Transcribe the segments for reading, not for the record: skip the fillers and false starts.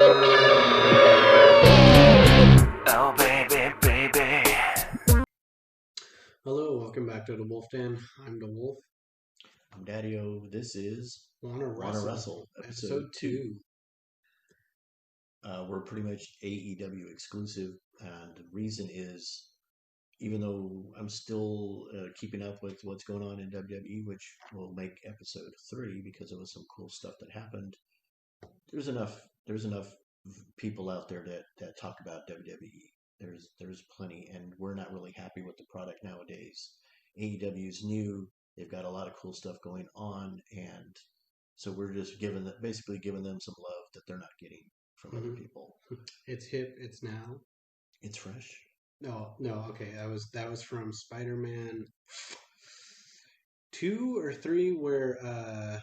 Oh, baby, baby. Hello, welcome back to the Wolf Den. I'm the Wolf. I'm Daddy-O. This is Wanna Wrestle, episode 2. 2. We're pretty much AEW exclusive, and the reason is, even though I'm still keeping up with what's going on in WWE, which will make episode 3 because there was some cool stuff that happened. There's enough people out there that talk about WWE. There's plenty, and we're not really happy with the product nowadays. AEW's new. They've got a lot of cool stuff going on, and so we're just basically giving them some love that they're not getting from other people. It's hip. It's now. It's fresh. No. Okay, that was from Spider-Man 2 or 3, where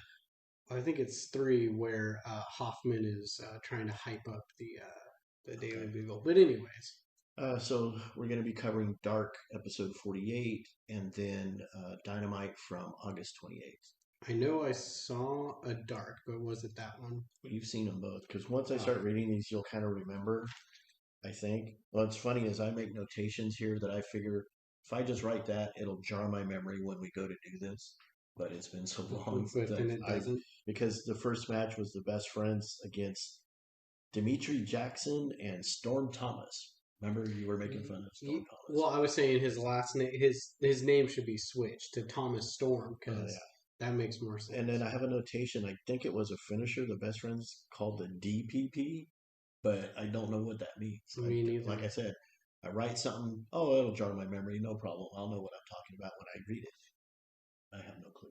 I think it's 3, where Hoffman is trying to hype up the Daily Bugle. But anyways. So we're going to be covering Dark episode 48 and then Dynamite from August 28th. I know I saw a Dark, but was it that one? You've seen them both, because once I start reading these, you'll kind of remember, I think. What's funny is I make notations here that I figure if I just write that, it'll jar my memory when we go to do this. But it's been so long because the first match was the Best Friends against Dimitri Jackson and Storm Thomas. Remember, you were making fun of Storm Thomas. Well, I was saying his last name, his name should be switched to Thomas Storm, because that makes more sense. And then I have a notation. I think it was a finisher the Best Friends called the DPP, but I don't know what that means. Me neither. Like I said, I write something. Oh, it'll jar my memory. No problem. I'll know what I'm talking about when I read it. I have no clue.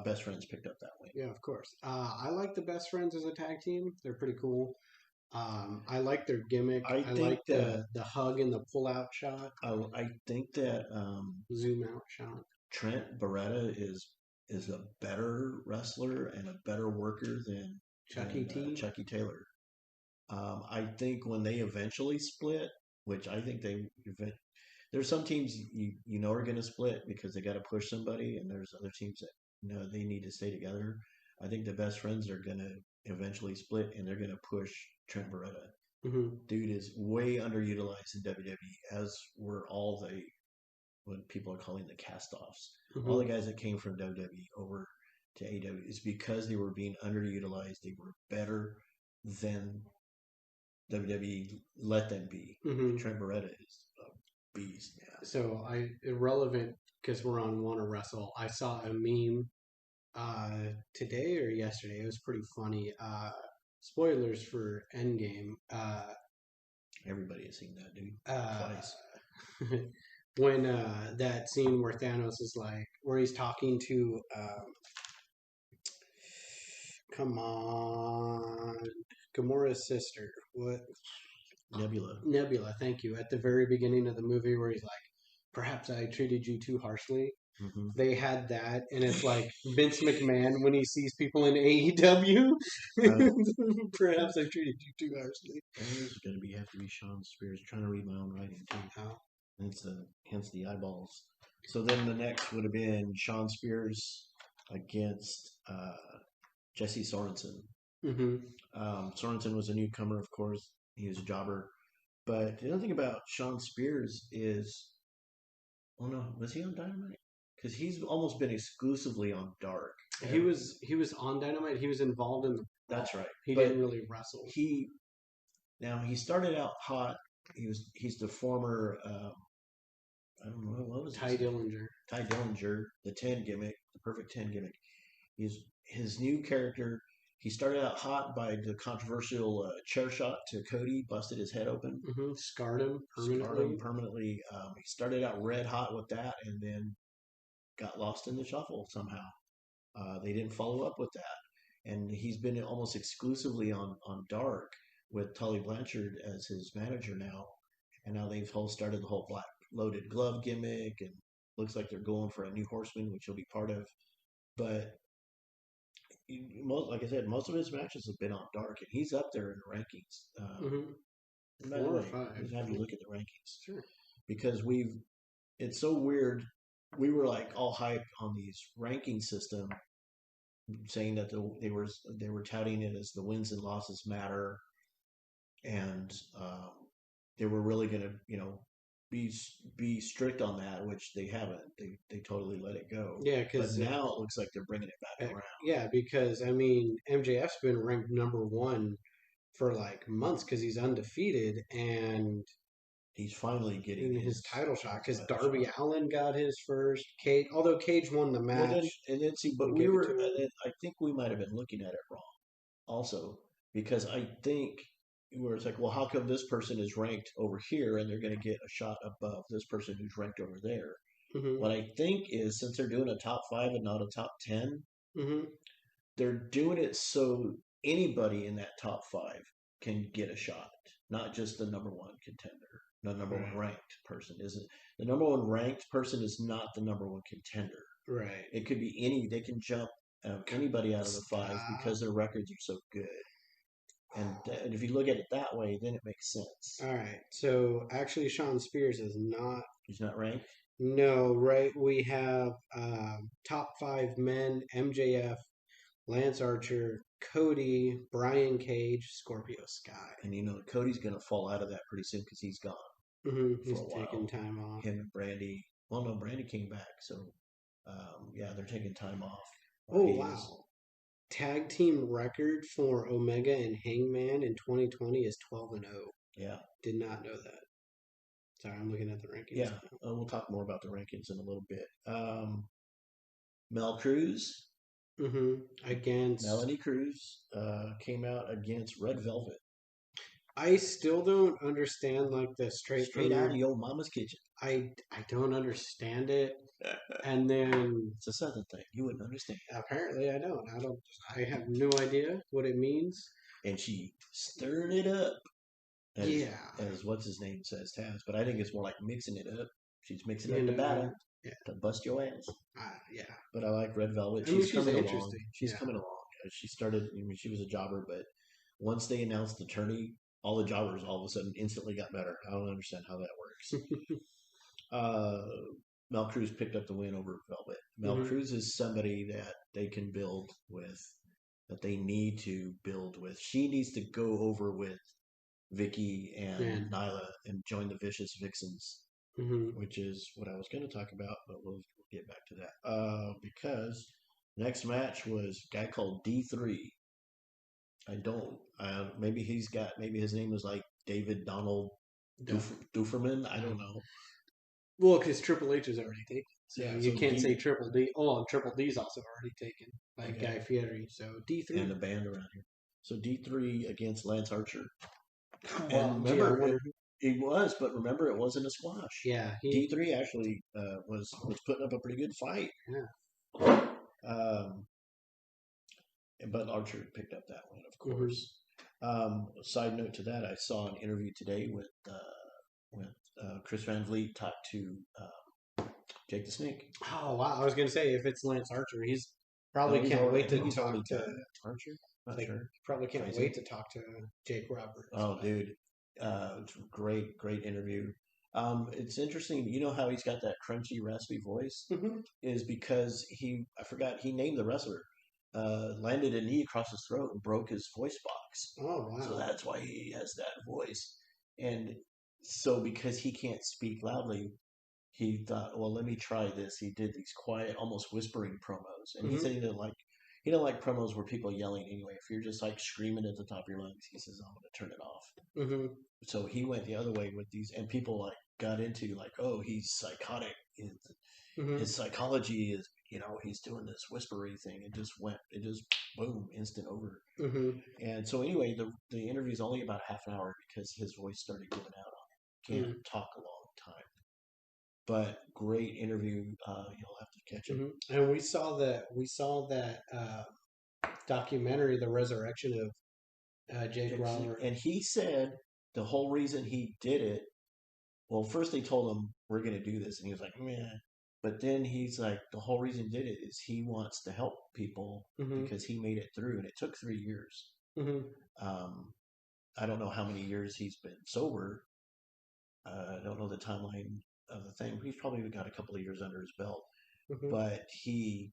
Best Friends picked up that way. Yeah, of course. I like the Best Friends as a tag team. They're pretty cool. I like their gimmick. I like the hug and the pull out shot. I think that zoom out shot. Trent Beretta is a better wrestler and a better worker than Chucky Taylor. I think when they eventually split, which I think there's some teams you know are going to split because they got to push somebody, and there's other teams that they need to stay together. I think the Best Friends are going to eventually split, and they're going to push Trent Beretta. Mm-hmm. Dude is way underutilized in WWE, as were all what people are calling the cast-offs. Mm-hmm. All the guys that came from WWE over to AEW is because they were being underutilized. They were better than WWE let them be. Mm-hmm. Trent Beretta is a beast, man. So irrelevant, because we're on Wanna Wrestle. I saw a meme today or yesterday. It was pretty funny. Spoilers for Endgame. Everybody has seen that, dude. Twice. When that scene where Thanos is where he's talking to, come on, Gamora's sister. What? Nebula, thank you. At the very beginning of the movie, where he's like, perhaps I treated you too harshly. Mm-hmm. They had that, and it's like Vince McMahon when he sees people in AEW. Perhaps I treated you too harshly. There's going to have to be Sean Spears. Trying to read my own writing too. Oh. Hence the eyeballs. So then the next would have been Sean Spears against Jesse Sorensen. Mm-hmm. Sorensen was a newcomer, of course. He was a jobber. But the other thing about Sean Spears is, oh no, was he on Dynamite? Because he's almost been exclusively on Dark. He was on Dynamite. He was involved in the. That's right. He didn't really wrestle. He started out hot. He's the former. I don't know what was Ty Dillinger. Ty Dillinger, the 10 gimmick, the perfect 10 gimmick. His new character. He started out hot by the controversial chair shot to Cody, busted his head open. Mm-hmm. Scarred him permanently. He started out red hot with that, and then got lost in the shuffle somehow. They didn't follow up with that. And he's been almost exclusively on Dark with Tully Blanchard as his manager now. And now they've started the whole black loaded glove gimmick, and looks like they're going for a new Horseman, which he'll be part of. But like I said, most of his matches have been on Dark, and he's up there in the rankings. 4 or 5. Just have you look at the rankings. Sure. Because it's so weird. We were all hyped on these ranking system, saying that they were touting it as the wins and losses matter, and they were really going to be strict on that, which they haven't. They totally let it go. Yeah, But because now it looks like they're bringing it back around. yeah, because I mean MJF's been ranked number one for like months because he's undefeated and He's finally getting in his title shot. Because title Darby shot. Allin got his first. Cage, although Cage won the Well, match, then see, but and we gave it were. to him. I think we might have been looking at it wrong, also, because I think where it's like, well, how come this person is ranked over here and they're going to get a shot above this person who's ranked over there? Hmm. What I think is since they're doing a top 5 and not a top 10, Hmm. they're doing it so anybody in that top 5 can get a shot, not just the number one contender. The number one Right. ranked person isn't the number one ranked person is not the number one contender. Right. It could be any. They can jump anybody out of the 5 Stop. because their records are so good. And if you look at it that way, then it makes sense. All right. So actually, Sean Spears is not. He's not ranked. No, right. We have top five men: MJF, Lance Archer, Cody, Brian Cage, Scorpio Sky. And Cody's going to fall out of that pretty soon because he's gone He's for a taking while. time off. Him and Brandy. Well, no, Brandy came back, so yeah, they're taking time off. Oh wow! Tag team record for Omega and Hangman in 2020 is 12-0. Yeah. Did not know that. Sorry, I'm looking at the rankings. Yeah, we'll talk more about the rankings in a little bit. Mel Cruz. Against Melanie Cruz came out against Red Velvet. I still don't understand like the straight out of your mama's kitchen. I don't understand it. And then it's a southern thing. You wouldn't understand. Apparently I don't. I have no idea what it means. And she stirred it up. As what's his name says Taz, but I think it's more like mixing it up. She's mixing up the batter to bust your ass. Yeah. But I like Red Velvet. She's coming along. She's coming along. She started. she was a jobber, but once they announced the tourney, all the jobbers all of a sudden instantly got better. I don't understand how that works. Mel Cruz picked up the win over Velvet. Mel Cruz is somebody that they can build with, that they need to build with. She needs to go over with Vicky and Nyla and join the Vicious Vixens, which is what I was going to talk about, but we'll get back to that. Because next match was a guy called D3. Maybe his name was like David Donald Dufferman. I don't know. Well, because Triple H is already taken. So you can't say Triple D. Oh, and Triple D's also already taken by Guy Fieri. So D3. And the band around here. So D3 against Lance Archer. Well, and remember, it was, but remember, it wasn't a squash. Yeah. D3 actually was putting up a pretty good fight. Yeah. But Archer picked up that one, of course. Side note to that, I saw an interview today with Chris Van Vliet talked to Jake the Snake. Oh wow! I was going to say if it's Lance Archer, he's probably can't wait to talk to Archer. Not sure. Probably can't wait to talk to Jake Roberts. Oh, dude, great interview. It's interesting. You know how he's got that crunchy, raspy voice is because he named the wrestler. Landed a knee across his throat and broke his voice box. Oh wow! So that's why he has that voice. And so because he can't speak loudly, he thought, well, let me try this. He did these quiet, almost whispering promos, and he said he didn't like promos where people are yelling anyway. If you're just like screaming at the top of your lungs, he says, I'm going to turn it off. So he went the other way with these, and people like got into like, oh, he's psychotic. His psychology is, he's doing this whispery thing. It just boom, instant over. And so anyway, the interview is only about half an hour because his voice started giving out on him. Can't talk a long time. But great interview. You'll have to catch it. And we saw that documentary, The Resurrection of Jake Roberts. And he said the whole reason he did it. Well, first they told him we're going to do this, and he was like, meh. But then he's like, the whole reason he did it is he wants to help people because he made it through, and it took 3 years. I don't know how many years he's been sober. I don't know the timeline of the thing. He's probably got a couple of years under his belt. But he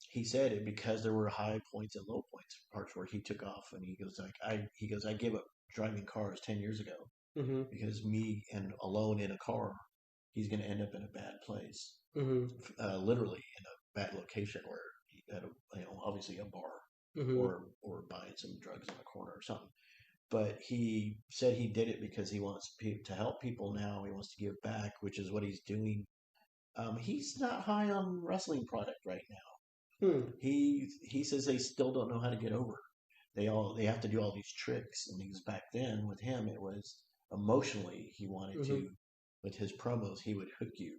he said it because there were high points and low points, parts where he took off, and he goes, I gave up driving cars 10 years ago Mm-hmm. because me and alone in a car, he's going to end up in a bad place, Mm-hmm. literally in a bad location where he had obviously a bar Mm-hmm. or buying some drugs in a corner or something. But he said he did it because he wants to help people now. He wants to give back, which is what he's doing. He's not high on wrestling product right now. Hmm. He says they still don't know how to get over. They have to do all these tricks, and because back then with him it was emotionally he wanted Mm-hmm. to. With his promos, he would hook you,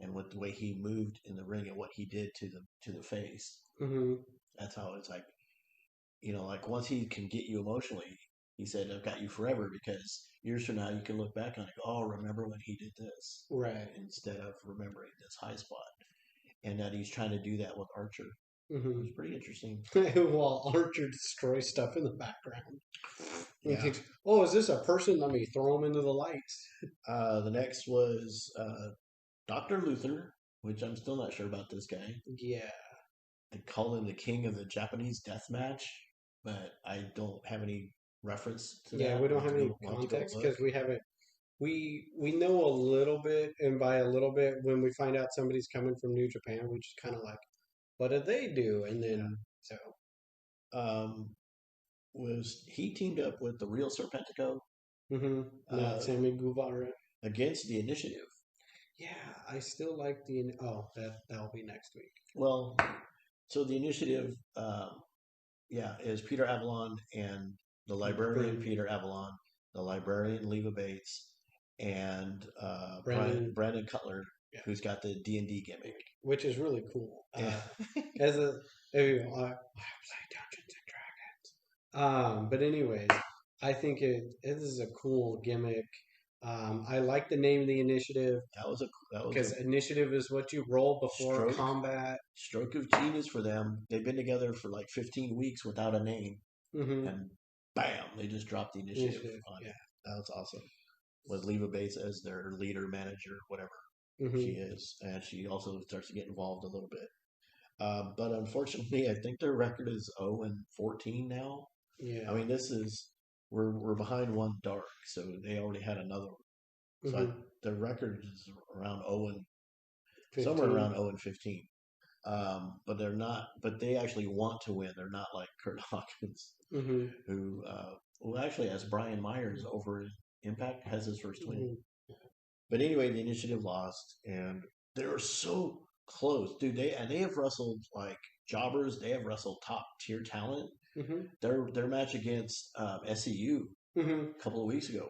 and with the way he moved in the ring and what he did to the face, Mm-hmm. that's how it's like. Like once he can get you emotionally, he said, I've got you forever because years from now you can look back on it and go, oh, remember when he did this? Right. Instead of remembering this high spot. And that he's trying to do that with Archer. It Mm-hmm. was pretty interesting. While Archer destroys stuff in the background. Yeah. Oh, is this a person? Let me throw him into the lights. The next was Dr. Luther, which I'm still not sure about this guy. Yeah. They call him the king of the Japanese death match, but I don't have any reference to that. Yeah, we don't have any We'll context look. because we haven't. We know a little bit, and by a little bit, when we find out somebody's coming from New Japan, we just kind of like, what did they do? And then Um, was he teamed up with the real Serpentico not Sammy Guevara. against the Initiative? Yeah, I still like the. Oh, that'll be next week. Well, so the Initiative, is Peter Avalon and the librarian Peter Avalon, the librarian Leva Bates, and Brandon Cutler, Yeah. who's got the D&D gimmick, which is really cool. Yeah. As a, I play Dungeons and Dragons. But anyways, I think it is a cool gimmick. I like the name of the initiative that was because a initiative is what you roll before combat. stroke of genius for them. They've been together for like 15 weeks without a name, and bam, they just dropped the initiative on it. That was awesome. With Leva Bates as their leader, manager, whatever she is, and she also starts to get involved a little bit. But unfortunately, I think their record is 0-14 now. Yeah. I mean, we're behind one Dark, so they already had another one. So their record is around 0 somewhere around 0-15. But they're not. But they actually want to win. They're not like Kurt Hawkins, who actually has Brian Myers over in Impact has his first win. But anyway, the Initiative lost, and they were so close, dude. They have wrestled like jobbers. They have wrestled top tier talent. Their match against SCU a couple of weeks ago,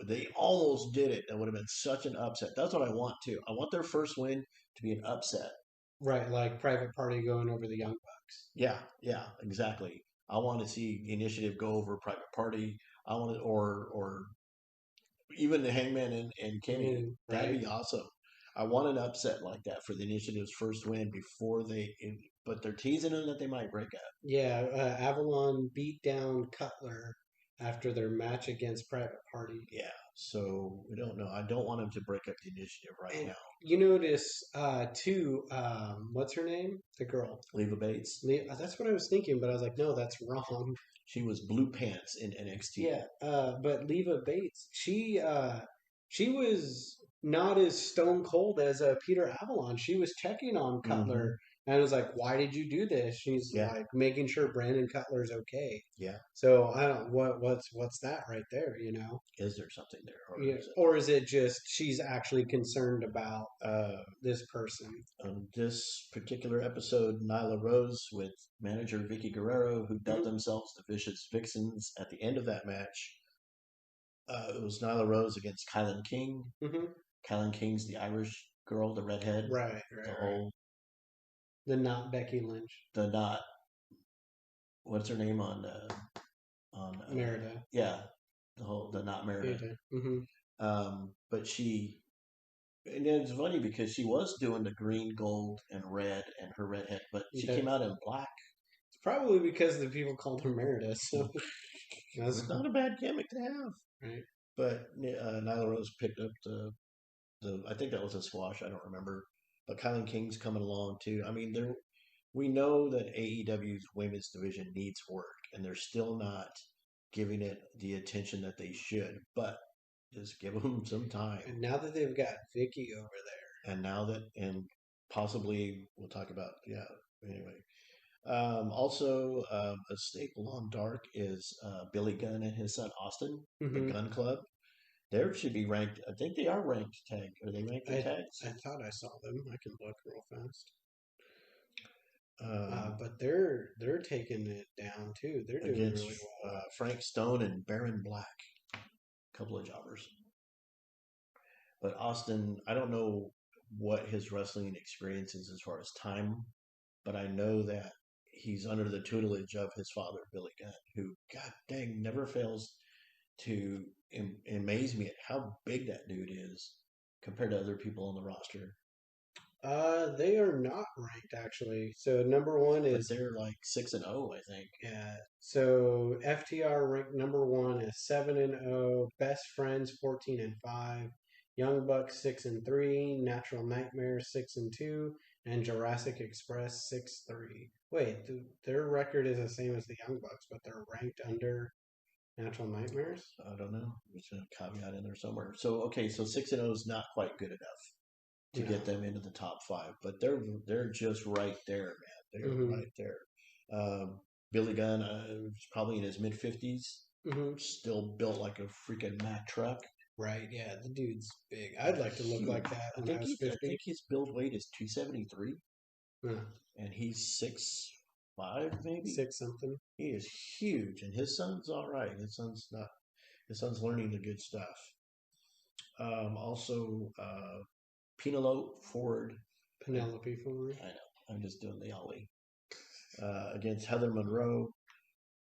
they almost did it. That would have been such an upset. That's what I want too. I want their first win to be an upset. Right, like Private Party going over the Young Bucks. Yeah, exactly. I want to see the Initiative go over Private Party. I want to, or even the Hangman and Kenny. That'd be awesome. I want an upset like that for the Initiative's first win before but they're teasing them that they might break up. Yeah, Avalon beat down Cutler after their match against Private Party. Yeah, so we don't know. I don't want them to break up the Initiative now. You notice, too, what's her name? The girl. Leva Bates. That's what I was thinking, but I was like, no, that's wrong. She was Blue Pants in NXT. Yeah, but Leva Bates, she was not as stone cold as Peter Avalon. She was checking on Cutler and I was like, "Why did you do this?" She's like making sure Brandon Cutler's okay. Yeah. So I don't what's that right there, you know? Is there something there, or is it just she's actually concerned about this person? On this particular episode, Nyla Rose with manager Vicky Guerrero, who dubbed themselves the Vicious Vixens, at the end of that match. It was Nyla Rose against Kylan King. Kylan King's the Irish girl, the redhead. Right. The not Becky Lynch. The not. What's her name on Merida? Yeah, the not Merida. But she. And it's funny because she was doing the green, gold, and red, and her redhead, but she came out in black. It's probably because the people called her Merida. So it's not a bad gimmick to have. Right. But Nyla Rose picked up the I think that was a squash. I don't remember. But Kylan King's coming along too. I mean, we know that AEW's women's division needs work, and they're still not giving it the attention that they should. But just give them some time. And now that they've got Vicky over there, And now that, and possibly we'll talk about, yeah. Anyway, also a staple on Dark is Billy Gunn and his son Austin, the Gun Club. They should be ranked. I think they are ranked tag. Are they ranked in tags? I thought I saw them. I can look real fast. But they're taking it down too. They're doing against really well. Frank Stone and Baron Black, a couple of jobbers. But Austin, I don't know what his wrestling experience is as far as time, but I know that he's under the tutelage of his father, Billy Gunn, who, god dang, never fails to amaze me at how big that dude is compared to other people on the roster. They are not ranked actually. So number one But is they're like 6-0, I think. yeah. So FTR ranked number one is 7-0. Best Friends 14-5. Young Bucks 6-3. Natural Nightmares 6-2. And Jurassic Express 6-3. Wait, their record is the same as the Young Bucks, but they're ranked under Natural Nightmares. I don't know. There's a caveat in there somewhere. So okay, so 6-0 is not quite good enough to get them into the top 5, but they're just right there, man. They're right there. Billy Gunn is probably in his mid 50s, still built like a freaking Mack truck. Right, yeah, the dude's big. I'd like to look like that when I was 50. I think his build weight is 273, and he's 6'5", maybe 6 something. He is huge, and his son's all right. His son's learning the good stuff. Also, Penelope Ford. I know. I'm just doing the ollie. Against Heather Monroe.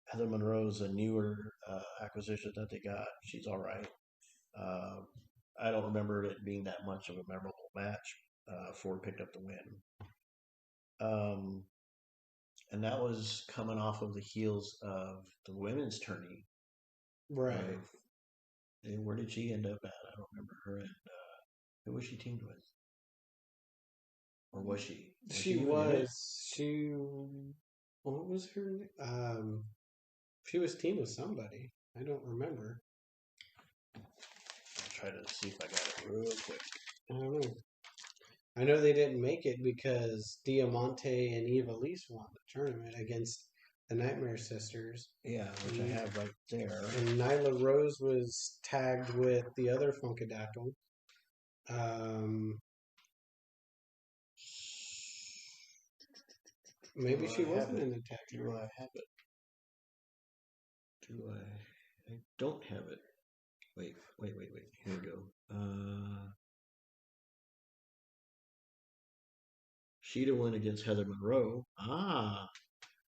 Heather Monroe's a newer acquisition that they got. She's all right. I don't remember it being that much of a memorable match. Ford picked up the win. And that was coming off of the heels of the women's tourney. Right. And where did she end up at? I don't remember her. And who was she teamed with? Or was she? What was her name? She was teamed with somebody. I don't remember. I'll try to see if I got it real quick. I don't know. I know they didn't make it because Diamante and Eva Lise won the tournament against the Nightmare Sisters. Yeah, which I have right there. And Nyla Rose was tagged with the other Funkadactyl. Maybe she wasn't in the tag. Do I have it? I don't have it. Wait. Here we go. Sheeda won against Heather Monroe.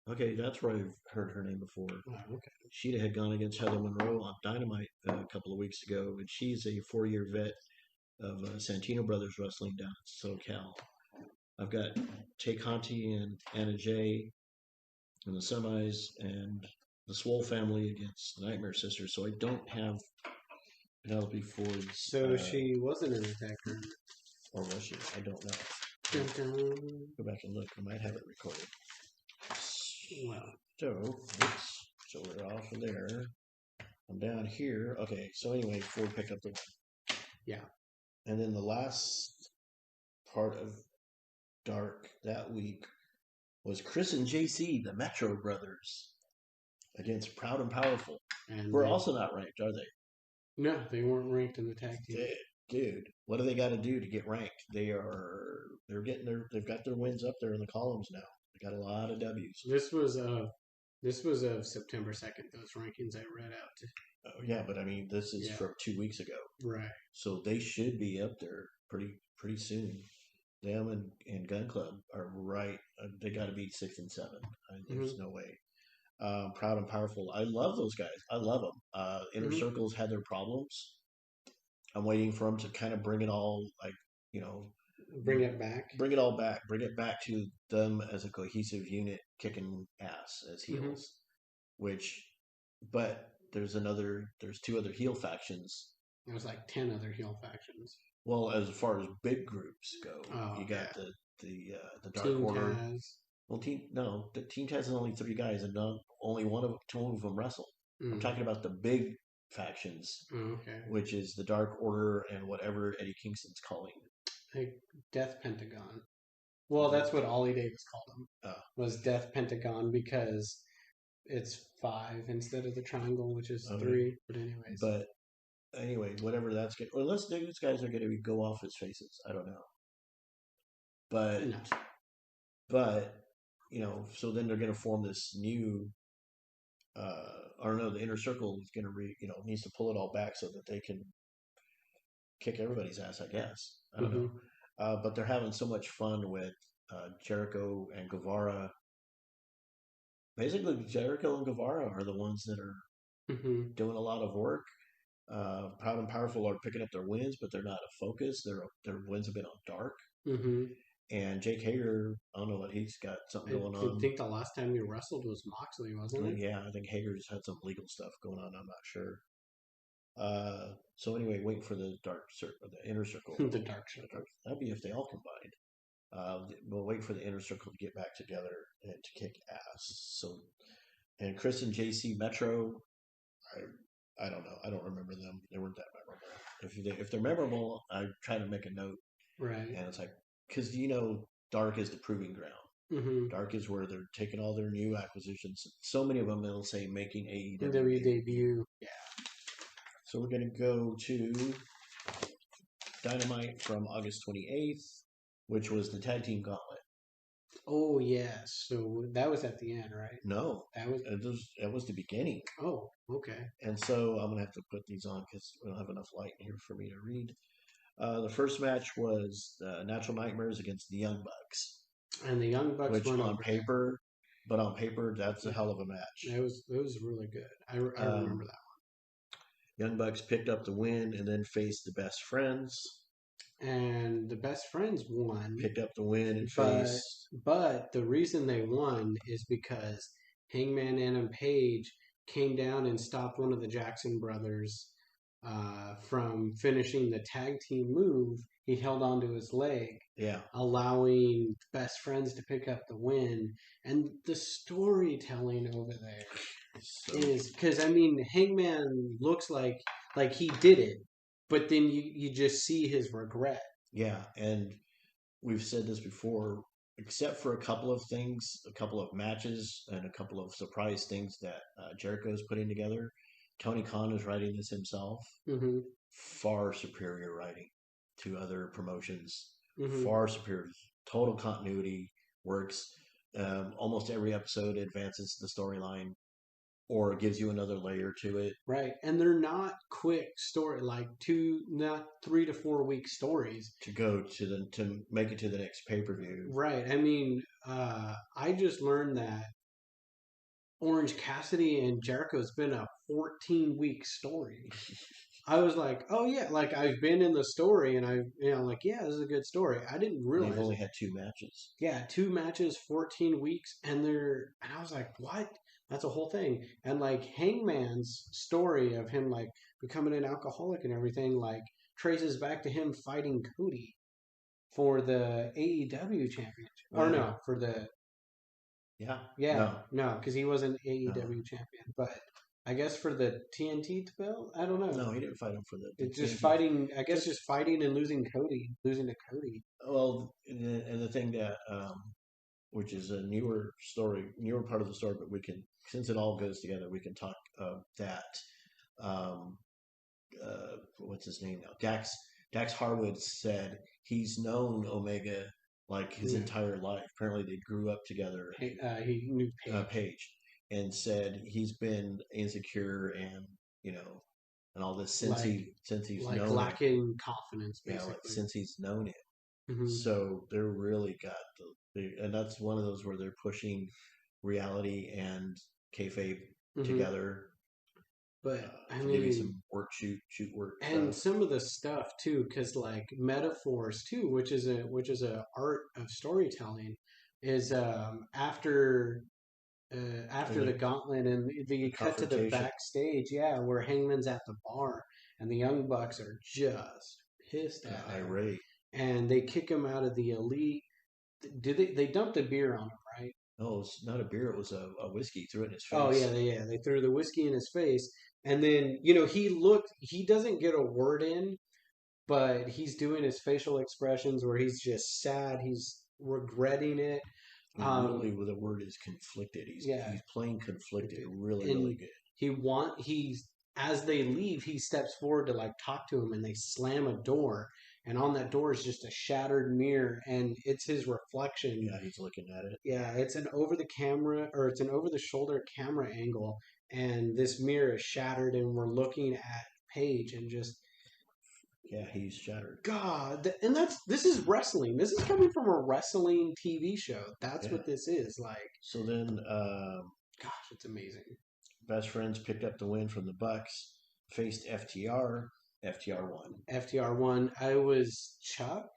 Okay, that's where I've heard her name before. Oh, okay. Sheeda had gone against Heather Monroe on Dynamite a couple of weeks ago, and she's a 4-year vet of Santino Brothers Wrestling down in SoCal. I've got Tay Conti and Anna Jay in the semis, and the Swole family against the Nightmare Sisters. So I don't have Penelope Ford's. So she wasn't in the tag tournament. Or was she? I don't know. Go back and look. I might have it recorded. Well, so we're off of there. I'm down here. Okay, so anyway, Ford picked up the win. Yeah. And then the last part of Dark that week was Chris and JC, the Metro Brothers, against Proud and Powerful. And we're also not ranked, are they? No, they weren't ranked in the tag team. Dude, what do they got to do to get ranked? They've got their wins up there in the columns now. They got a lot of W's. This was of September 2nd. Those rankings I read out. Oh yeah, but I mean this is from 2 weeks ago. Right. So they should be up there pretty soon. Them and Gun Club are right. They got to beat 6 and 7. There's no way. Proud and Powerful. I love those guys. I love them. Inner Circles had their problems. I'm waiting for them to kind of bring it all, bring it back. Bring it all back. Bring it back to them as a cohesive unit, kicking ass as heels. But there's 2 other heel factions. There's like 10 other heel factions. Well, as far as big groups go, you got the Dark Team Order. Taz. Well, the Team Taz is only 3 guys, and only two of them wrestle. I'm Mm. talking about the big factions, Okay. which is the Dark Order and whatever Eddie Kingston's calling. Like Death Pentagon. Well, that's what Ollie Davis called them. Was Death Pentagon because it's 5 instead of the triangle, which is 3. But anyways. But anyway, whatever that's good. Unless these guys are going to go off his faces, I don't know. But No. so then they're going to form this new. I don't know. The inner circle is going to needs to pull it all back so that they can kick everybody's ass. I guess I don't know. But they're having so much fun with Jericho and Guevara. Basically, Jericho and Guevara are the ones that are doing a lot of work. Proud and Powerful are picking up their wins, but they're not a focus. Their wins have been on Dark. And Jake Hager, I don't know what he's got something going on. I think the last time he wrestled was Moxley, wasn't it? Yeah, I think Hager's had some legal stuff going on. I'm not sure. So anyway, waiting for the the inner circle. The Dark Circle. That'd be if they all combined. We'll wait for the inner circle to get back together and to kick ass. And Chris and JC Metro, I don't know. I don't remember them. They weren't that memorable. If they're memorable, I try to make a note. Right. And it's like, because Dark is the proving ground. Dark is where they're taking all their new acquisitions. So many of them, they'll say making AEW debut. Yeah. So we're going to go to Dynamite from August 28th, which was the tag team gauntlet. Oh yes, so that was at the end, right? No, that was the beginning. Oh, okay. And so I'm gonna have to put these on because we don't have enough light in here for me to read. The first match was Natural Nightmares against the Young Bucks, and the Young Bucks which on paper, that's a hell of a match. It was really good. I remember that one. Young Bucks picked up the win and then faced the Best Friends. And the Best Friends won. Picked up the win and faced. But the reason they won is because Hangman Adam Page came down and stopped one of the Jackson brothers from finishing the tag team move. He held onto his leg, allowing Best Friends to pick up the win. And the storytelling over there is because Hangman looks like he did it, but then you just see his regret. Yeah, and we've said this before, except for a couple of things, a couple of matches, and a couple of surprise things that Jericho's putting together. Tony Khan is writing this himself. Far superior writing to other promotions. Far superior. Total continuity works. Almost every episode advances the storyline or gives you another layer to it. Right. And they're not quick story, like not 3 to 4 week stories. To go to make it to the next pay-per-view. Right. I just learned that Orange Cassidy and Jericho's been a 14-week story. I was like, oh yeah, I've been in the story and yeah, this is a good story. I didn't realize they've only had 2 matches. Yeah, 2 matches, 14 weeks, and I was like, what? That's a whole thing. And Hangman's story of him becoming an alcoholic and everything traces back to him fighting Cody for the AEW championship. Or no, for the no, because he wasn't AEW champion, but I guess for the TNT belt, I don't know. No, he didn't fight him for the. It's just fighting. I guess just fighting and losing to Cody. Well, and the thing that, which is a newer part of the story, but we can, since it all goes together, we can talk that. What's his name now? Dax Harwood said he's known Omega his entire life. Apparently, they grew up together. He knew Paige. And said he's been insecure and and all this since he's known lacking confidence, basically. Yeah, since he's known it. So they're really got and that's one of those where they're pushing reality and kayfabe together. But give you some shoot work, and stuff. Some of the stuff too, because metaphors too, which is a art of storytelling, is after the gauntlet and the cut to the backstage, where Hangman's at the bar and the Young Bucks are just pissed at him, irate, and they kick him out of the Elite. They dump the beer on him, right? Oh, it's not a beer. It was a whiskey. He threw it in his Oh face. yeah, they threw the whiskey in his face, and then he doesn't get a word in, but he's doing his facial expressions where he's just sad, he's regretting it. Really, Um, the word is conflicted. yeah, He's playing conflicted. Really, really and good. he's as they leave, he steps forward to like talk to him, and they slam a door, and on that door is just a shattered mirror, and it's his reflection. Yeah, he's looking at it. Yeah, it's an over the shoulder camera angle, and this mirror is shattered, and we're looking at Paige, and just Yeah, he's shattered. God, and this is wrestling. This is coming from a wrestling TV show. That's Yeah. what this is like. So then, Gosh, it's amazing. best friends picked up the win from the Bucks. Faced FTR. FTR won. FTR won. I was Chuck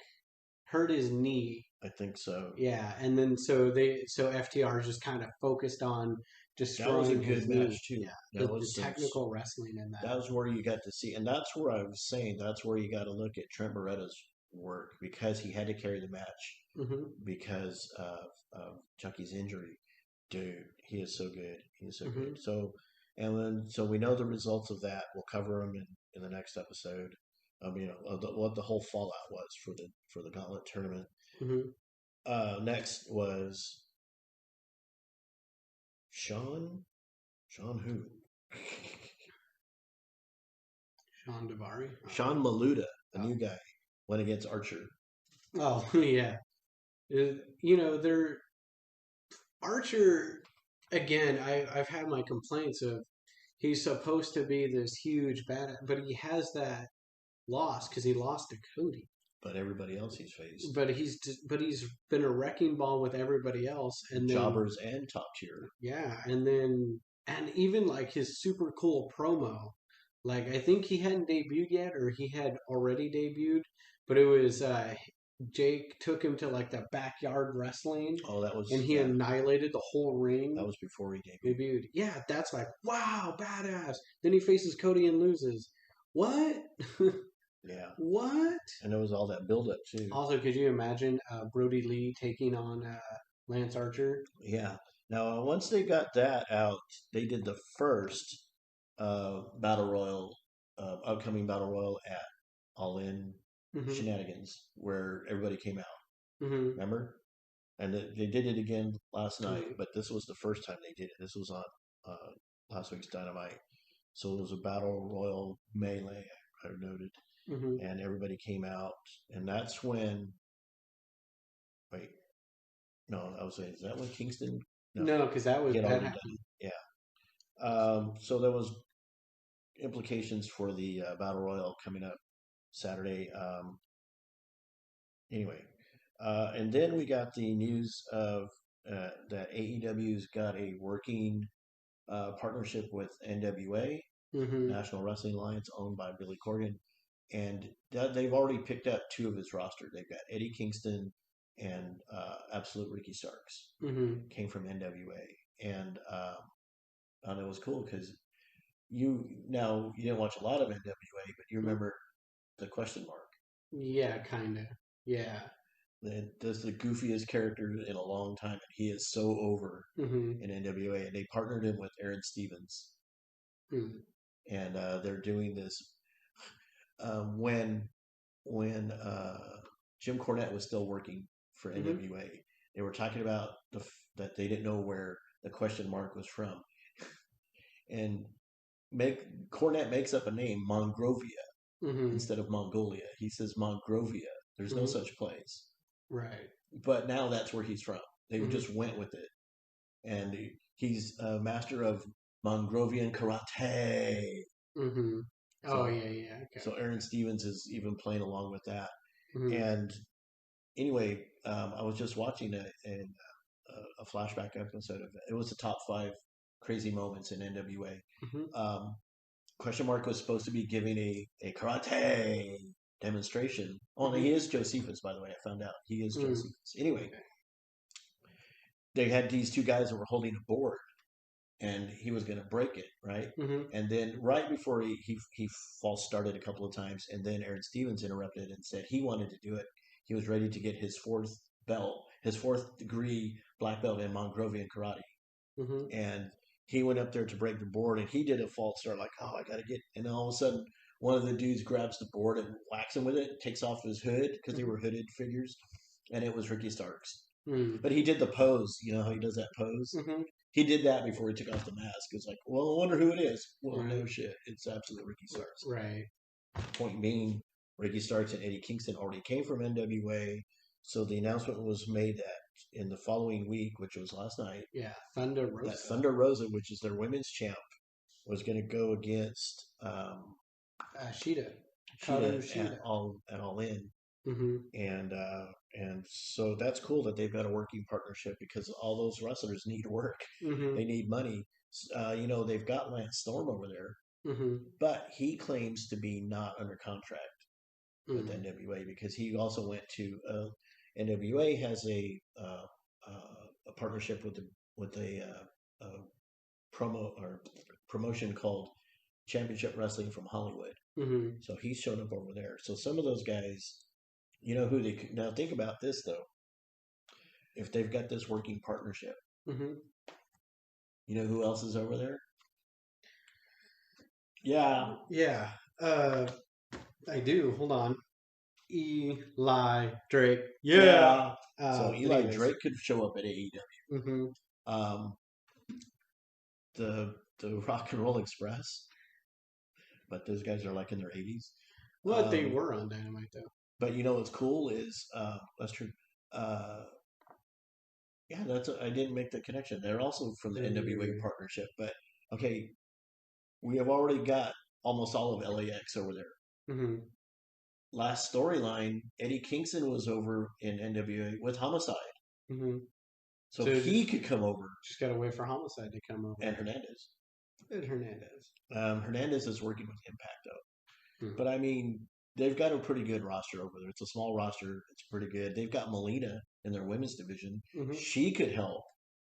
hurt his knee. I think so. Yeah, and then so FTR just kind of focused on That was a destroying his good knee. match too. Yeah, That the was some. technical wrestling in That that. was where you got to see, and that's where I was saying that's where you got to look at Trent Beretta's work because he had to carry the match because of Chucky's injury. Dude, he is so good. He is so Hmm. good. So we know the results of that. We'll cover them in the next episode. What the whole fallout was for the Gauntlet tournament. Hmm. Next was Sean. Sean who? Sean Devari. Sean Maluda, the Oh, new guy, went against Archer. oh yeah. They're Archer again. I've had my complaints of he's supposed to be this huge bad, but he has that loss because he lost to Cody. But everybody else he's faced, But he's been a wrecking ball with everybody else, and then jobbers and top tier. yeah, and even like his super cool promo. Like I think he hadn't debuted yet, or he had already debuted, but it was Jake took him to like the backyard wrestling, Oh, that was and he yeah, annihilated the whole ring. that was before he debuted. Debuted. Yeah, that's like wow, badass. Then he faces Cody and loses. What? Yeah, What? and there was all that build up too. Also, could you imagine Brody Lee taking on Lance Archer? Yeah. Now once they got that out, they did the first battle royal, upcoming battle royal at All In Hmm. Shenanigans, where everybody came out. Hmm. Remember? And they did it again last night, Hmm. but this was the first time they did it. This was on last week's Dynamite. So it was a battle royal melee, I noted, Hmm. and everybody came out, and that's when. Wait, no, I was saying, is that when Kingston? No, No, because he had that already done happened. it. Yeah. So there was implications for the battle royal coming up Saturday. Anyway, and then we got the news of that AEW's got a working partnership with NWA, Hmm. National Wrestling Alliance, owned by Billy Corgan, and they've already picked up two of his roster. They've got Eddie Kingston and Absolute Ricky Starks Hmm. came from NWA, and it was cool because you didn't watch a lot of NWA, but you remember the question mark. Yeah, kind of. Yeah. That's the goofiest character in a long time, and he is so over Hmm. in NWA. And they partnered him with Aaron Stevens, Hmm. and they're doing this when Jim Cornette was still working for Hmm. NWA. They were talking about that they didn't know where the question mark was from, and Cornette makes up a name, Mongrovia, Hmm. instead of Mongolia. He says Mongrovia. There's no Hmm. such place, Right. but now that's where he's from. They Hmm. just went with it, and he's a master of Mongrovian karate. Hmm. Oh So, yeah, yeah. Okay. so Aaron Stevens is even playing along with that. Hmm. And anyway, I was just watching a flashback episode of it. It was the top 5 crazy moments in NWA. Hmm. Um, Question Mark was supposed to be giving a karate demonstration. Oh, Hmm. he is Josephus, by the way. I found out he is Mm. Josephus. Anyway, Okay. they had these two guys that were holding a board, and he was going to break it, right? Hmm. And then right before he false started a couple of times, and then Aaron Stevens interrupted and said he wanted to do it. He was ready to get his 4th belt, his 4th degree black belt in Mongrovian karate, Mm-hmm. and he went up there to break the board, and he did a false start, like, oh, I gotta get, and then all of a sudden, one of the dudes grabs the board and whacks him with it, takes off his hood because they were hooded figures, and it was Ricky Starks. Mm-hmm. But he did the pose. You know how he does that pose? Mm-hmm. He did that before he took off the mask. It's like, well, I wonder who it is. Well, Right. no shit. It's absolutely Ricky Starks. Right. Point being, Ricky Starks and Eddie Kingston already came from NWA. So the announcement was made that in the following week, which was last night, Yeah. Thunder Rosa. that Thunder Rosa, which is their women's champ, was going to go against Sheeda. Sheeda at all in. Mm-hmm. And so that's cool that they've got a working partnership because all those wrestlers need work. Mm-hmm. They need money. They've got Lance Storm over there, Mm-hmm. but he claims to be not under contract with Mm-hmm. NWA because he also went to NWA has a partnership with a promotion called Championship Wrestling from Hollywood. Mm-hmm. So he's shown up over there. So some of those guys, you know who they could. Now think about this though. If they've got this working partnership, Mm-hmm. you know who else is over there? Yeah. Yeah. I do. Hold on. Eli Drake. Yeah. So Eli Drake could show up at AEW. Mm-hmm. The Rock and Roll Express, but those guys are like in their 80s. Well, they were on Dynamite though. But you know what's cool is that's true. Yeah, I didn't make the connection. They're also from the NWA partnership, but okay, we have already got almost all of LAX over there. Mm-hmm. Last storyline, Eddie Kingston was over in NWA with Homicide. Mm-hmm. So he could come over. Just got to wait for Homicide to come over. And Hernandez. Hernandez is working with Impact, though. Mm-hmm. But, I mean, they've got a pretty good roster over there. It's a small roster. It's pretty good. They've got Maluda in their women's division. Mm-hmm. She could help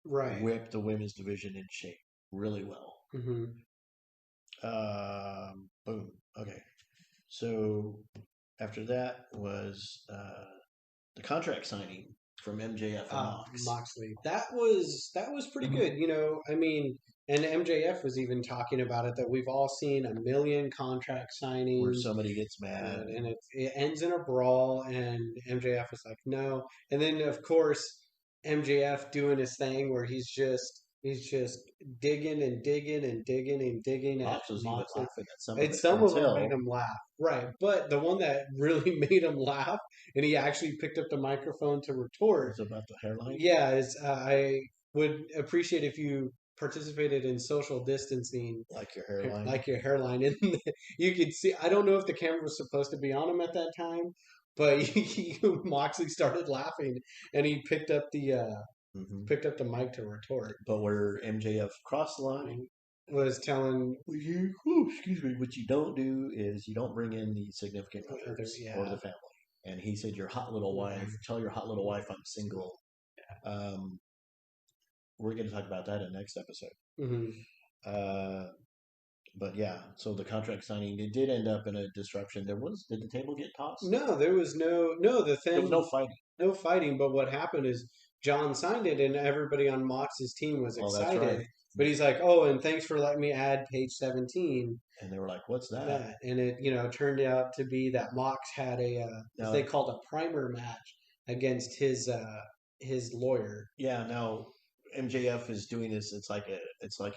whip the women's division in shape really well. Mm-hmm. Boom. Okay. So after that was the contract signing from MJF and Moxley. That was pretty good. You know, I mean, and MJF was even talking about it that we've all seen a million contract signings where somebody gets mad and it ends in a brawl, and MJF was like, no. And then of course MJF doing his thing where he's just digging and digging and digging and digging at Moxley. Some of them made him laugh, right? But the one that really made him laugh, and he actually picked up the microphone to retort. It's about the hairline. Yeah, I would appreciate if you participated in social distancing, like your hairline, and you could see. I don't know if the camera was supposed to be on him at that time, but Moxley started laughing, and he picked up the. Picked up the mic to retort. But where MJF crossed the line was telling excuse me, what you don't do is you don't bring in the significant others or the family. And he said, your hot little wife, tell your hot little wife I'm single. Yeah. We're going to talk about that in the next episode. Mm-hmm. But yeah, so the contract signing, it did end up in a disruption. Did the table get tossed? No, there was no there was no fighting. No fighting, but what happened is John signed it and everybody on Mox's team was excited. That's right. But he's like, oh, and thanks for letting me add page 17. And they were like, what's that? And it, turned out to be that Mox had as they called a primer match against his lawyer. Yeah, now MJF is doing this. It's like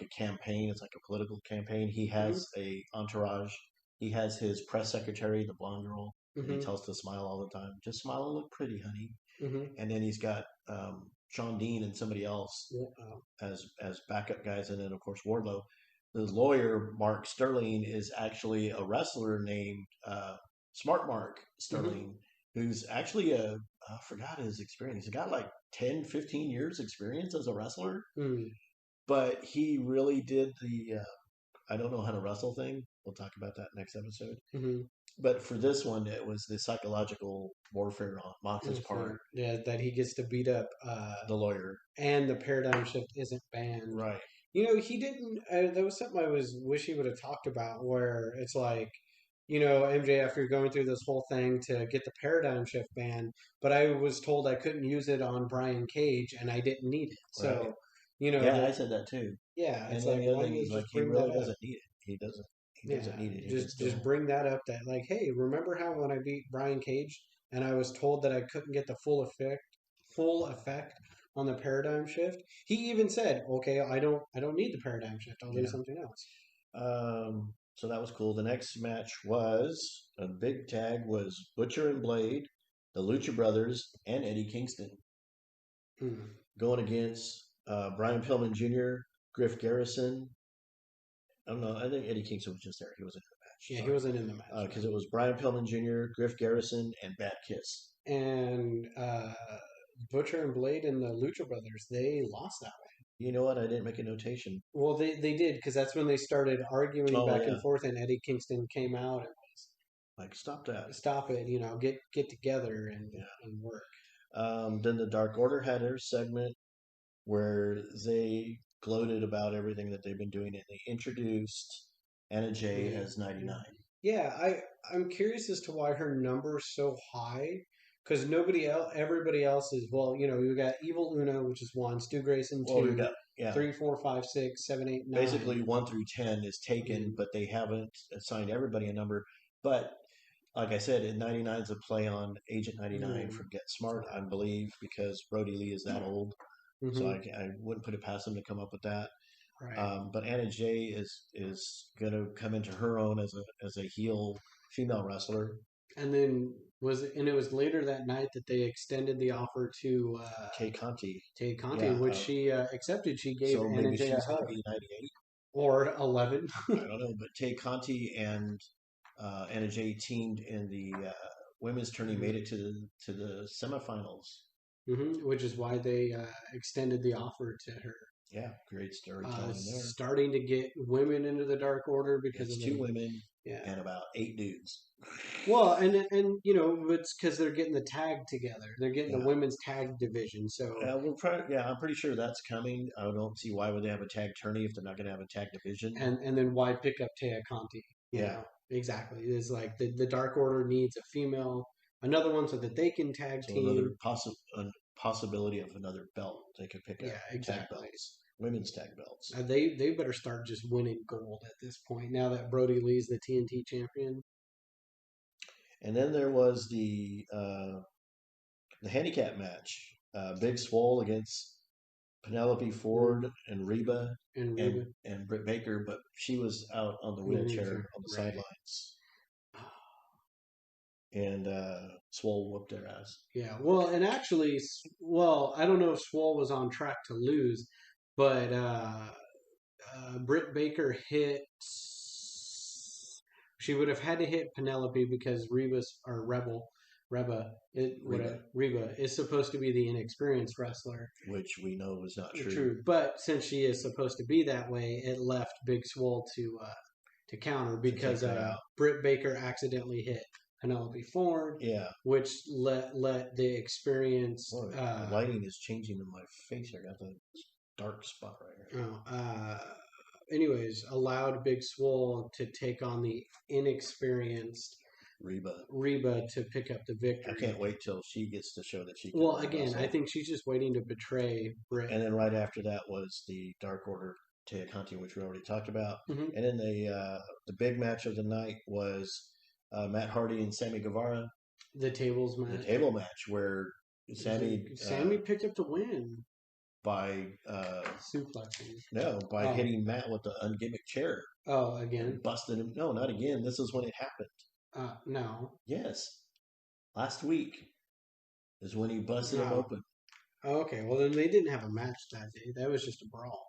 a campaign. It's like a political campaign. He has a entourage. He has his press secretary, the blonde girl. Mm-hmm. He tells to smile all the time. Just smile and look pretty, honey. Mm-hmm. And then he's got Sean Dean and somebody else as backup guys, and then of course Wardlow. The lawyer Mark Sterling is actually a wrestler named Smart Mark Sterling, who's actually I forgot his experience. He got like 10, 15 years experience as a wrestler, but he really did the I don't know how to wrestle thing. We'll talk about that next episode. Mm-hmm. But for this one, it was the psychological warfare on Mox's part. Yeah, that he gets to beat up the lawyer. And the paradigm shift isn't banned. Right. He didn't... that was something I wish he would have talked about, where it's like, MJF, you're going through this whole thing to get the paradigm shift ban, but I was told I couldn't use it on Brian Cage, and I didn't need it. Right. So, Yeah, I said that too. yeah, And it's then like, the other why thing don't you is like just he bring that really up? doesn't need it. He doesn't. He Yeah, doesn't need it. He can just still. bring that up. That like, hey, remember how when I beat Brian Cage and I was told that I couldn't get the full effect on the paradigm shift? He even said, okay, I don't need the paradigm shift. I'll do Yeah. something else. So that was cool. The next match was a big tag was Butcher and Blade, the Lucha Brothers, and Eddie Kingston Hmm. going against Brian Pillman Jr., Griff Garrison. I don't know. I think Eddie Kingston was just there. He wasn't in the match. Yeah, he Sorry. wasn't in the match. Because it was Brian Pillman Jr., Griff Garrison, and Bad Kiss. And Butcher and Blade and the Lucha Brothers, they lost that way. You know what? I didn't make a notation. Well, they did because that's when they started arguing Oh, back yeah. and forth, and Eddie Kingston came out and Like, stop that. stop it, get together and work. Then the Dark Order had their segment where they gloated about everything that they've been doing, and they introduced Anna Jay as 99. Yeah, I'm curious as to why her number's so high. Because everybody else is you got Evil Uno, which is one, Stu Grayson Well, we two, got, yeah, 3, 4, 5, 6, 7, 8, 9. basically 1 through 10 is taken, but they haven't assigned everybody a number. But like I said, 99 is a play on Agent 99 from Get Smart, I believe, because Brody Lee is that old. So I wouldn't put it past them to come up with that. Right. But Anna Jay is going to come into her own as a heel female wrestler. And then it was later that night that they extended the offer to Tay Conti. Tay Conti, Yeah, which she accepted. She gave So Anna maybe Jay a she's going to hug. be 98. Or 11. I don't know, but Tay Conti and Anna Jay teamed in the women's tourney, made it to the semifinals. Which is why they extended the offer to her. Yeah, great storytelling there. Starting to get women into the Dark Order because It's of 2 women yeah. and about 8 dudes. Well, and it's because they're getting the tag together. They're getting the women's tag division. So I'm pretty sure that's coming. I don't see why would they have a tag tourney if they're not going to have a tag division. and then why pick up Taya Conti? Exactly. It's like the Dark Order needs a female, another one so that they can tag team. Another possibility of another belt they could pick up. Yeah, exactly. Tag belts, women's tag belts. They better start just winning gold at this point. Now that Brody Lee's the TNT champion. And then there was the handicap match. Big Swole against Penelope Ford and Reba and Britt Baker, but she was out on the wheelchair on the sidelines. And Swole whooped their ass. Yeah, well, and actually, I don't know if Swole was on track to lose, but Britt Baker she would have had to hit Penelope because Reba is supposed to be the inexperienced wrestler, which we know is not true. True, but since she is supposed to be that way, it left Big Swole to counter because Britt Baker accidentally hit Penelope Ford, which let the experience. The lighting is changing in my face. I got the dark spot right here. Anyways, allowed Big Swole to take on the inexperienced Reba to pick up the victory. I can't wait till she gets to show that she can. Well, again, I think she's just waiting to betray Britt. And then right after that was the Dark Order Taya Conti, which we already talked about. And then the big match of the night was Matt Hardy and Sammy Guevara. The tables match. The table match where Sammy picked up the win. By suplexing. No, by hitting Matt with the ungimmick chair. Oh, again? Busted him. No, not again. This is when it happened. No. Yes. Last week is when he busted him open. Oh, okay. Well, then they didn't have a match that day. That was just a brawl.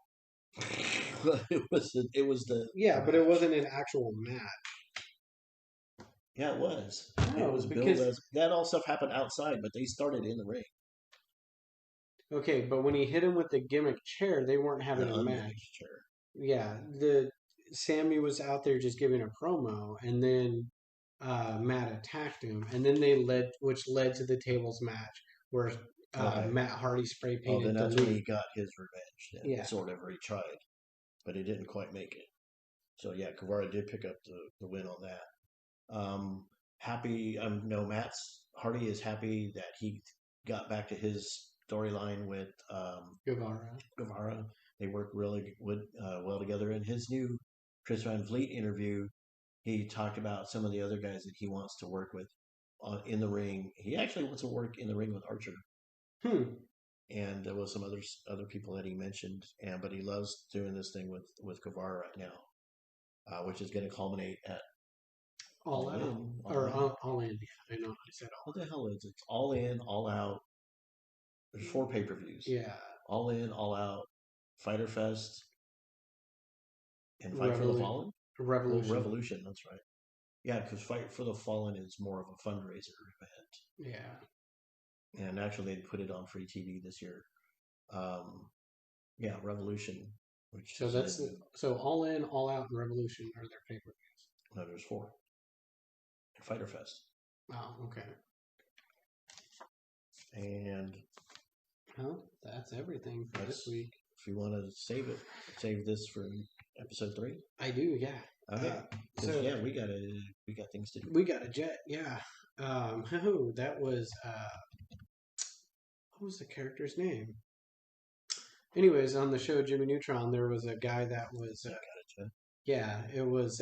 It was the but it wasn't an actual match. Yeah, it was. No, it was because billed as that all stuff happened outside, but they started in the ring. Okay, but when he hit him with the gimmick chair, they weren't having a match. Chair. Yeah, Sammy was out there just giving a promo, and then Matt attacked him, and then which led to the tables match where Matt Hardy spray painted. Then that's when he got his revenge. Then, sort of, or he tried, but he didn't quite make it. So yeah, Guevara did pick up the win on that. Happy. No, Matt Hardy is happy that he got back to his storyline with Guevara. They work really well together. In his new Chris Van Vliet interview, he talked about some of the other guys that he wants to work with in the ring. He actually wants to work in the ring with Archer. And there was some other people that he mentioned, but he loves doing this thing with Guevara right now, which is going to culminate at All Out. All In. Yeah, I know. I said all. What the hell is it? It's All In, All Out. There's 4 pay-per-views. Yeah. All In, All Out, Fighter Fest, and Fight for the Fallen. Revolution. That's right. Yeah, because Fight for the Fallen is more of a fundraiser event. Yeah. And actually, they put it on free TV this year. Yeah, Revolution. Which so All In, All Out, and Revolution are their pay-per-views. No, there's 4. And Fighter Fest. Oh, okay. And that's everything for this week. If you want to save this for episode 3. I do, yeah. Okay. We got things to do. We got a jet, yeah. That was what was the character's name? Anyways, on the show Jimmy Neutron, there was a guy that was it was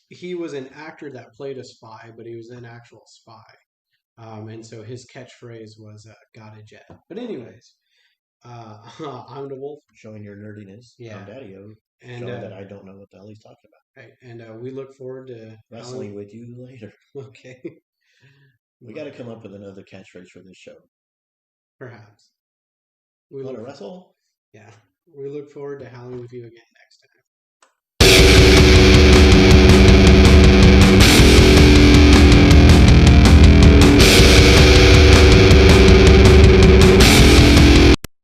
he was an actor that played a spy, but he was an actual spy. And so his catchphrase was "Got a jet." But anyways, I'm the Wolf, showing your nerdiness. Yeah, I'm Daddy-O, and showing that I don't know what the hell he's talking about. Right, and we look forward to wrestling with you later. Okay, we got to come up with another catchphrase for this show. Perhaps. We want to wrestle? Yeah, we look forward to howling with you again.